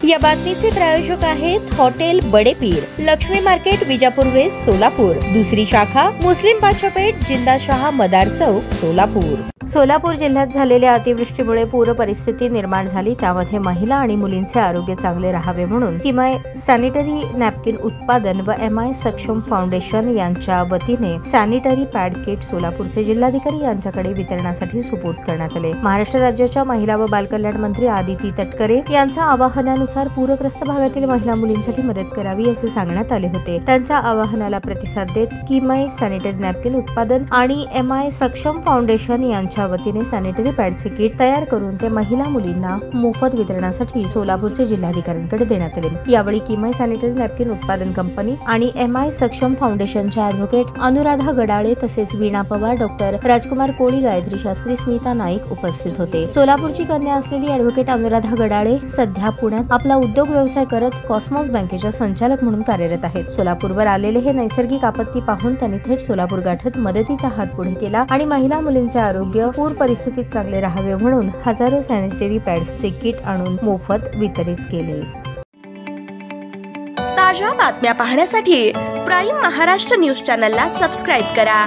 या बातमीचे प्रायोजक आहेत hotel Badepeer, Laxmi market, Vijapur west, Solapur. दुसरी शाखा मुस्लिम बादशाहपेठ, जिंदाशहा मदार चौक, सोलापूर। सोलापूर जिल्ह्यात झालेल्या अतिवृष्टीमुळे पूर परिस्थिती निर्माण झाली। त्यामध्ये महिला आणि मुलींचे आरोग्य चांगले राहावे म्हणून किमाय सॅनिटरी नॅपकिन उत्पादन व एमआय सक्षम फाउंडेशन यांच्या वतीने सॅनिटरी पॅड किट सोलापूरचे जिल्हाधिकारी यांच्याकडे वितरणासाठी सुपूर्द करण्यात आले। महाराष्ट्र राज्याच्या महिला व बालकल्याण मंत्री आदिती तटकरे यांच्या आवाहनानुसार पूरग्रस्त भागातील महिला मुलींसाठी मदत करावी असे सांगण्यात आले होते। त्यांच्या आवाहनाला प्रतिसाद देत किमाय सॅनिटरी नॅपकिन उत्पादन आणि एमआय सक्षम फाउंडेशन यांच्या वतीने सॅनिटरी पॅडचे किट तयार करून ते महिला मुलींना मोफत वितरणासाठी सोलापूरचे जिल्हाधिकाऱ्यांकडे देण्यात आले। यावेळी किमाय सॅनिटरी नॅपकिन उत्पादन कंपनी आणि एमआय सक्षम फाउंडेशनच्या ॲडव्होकेट अनुराधा गडाळे तसेच वीणा पवार, डॉक्टर राजकुमार कोळी, गायत्री शास्त्री, स्मिता नाईक उपस्थित होते। सोलापूरची कन्या असलेली ॲडव्होकेट अनुराधा गडाळे सध्या पुण्यात आपला उद्योग व्यवसाय करत कॉस्मॉस बँकेच्या संचालक म्हणून कार्यरत आहेत। सोलापूरवर आलेले हे नैसर्गिक आपत्ती पाहून त्यांनी थेट सोलापूर गाठत मदतीचा हात पुढे केला आणि महिला मुलींचे आरोग्य पूर परिस्थितीत चांगले राहावे म्हणून हजारो सॅनिटरी पॅड्सचे किट आणून मोफत वितरित केले। ताज्या बातम्या पाहण्यासाठी प्राईम महाराष्ट्र न्यूज चॅनलला सबस्क्राईब करा।